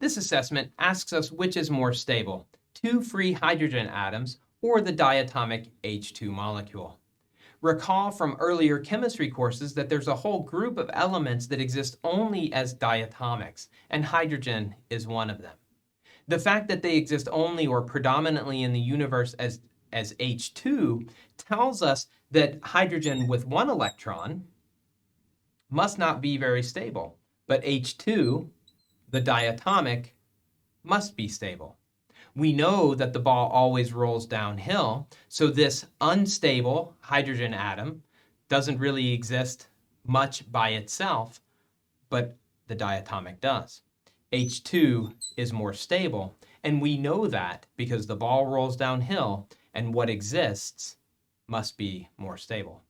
this assessment asks us which is more stable, 2 free hydrogen atoms or the diatomic H2 molecule. Recall from earlier chemistry courses that there's a whole group of elements that exist only as diatomics, and hydrogen is one of them. The fact that they exist only or predominantly in the universe as H2 tells us that hydrogen with 1 electron must not be very stable, but H2, the diatomic, must be stable. We know that the ball always rolls downhill, so this unstable hydrogen atom doesn't really exist much by itself, but the diatomic does. H2 is more stable, and we know that because the ball rolls downhill and what exists must be more stable.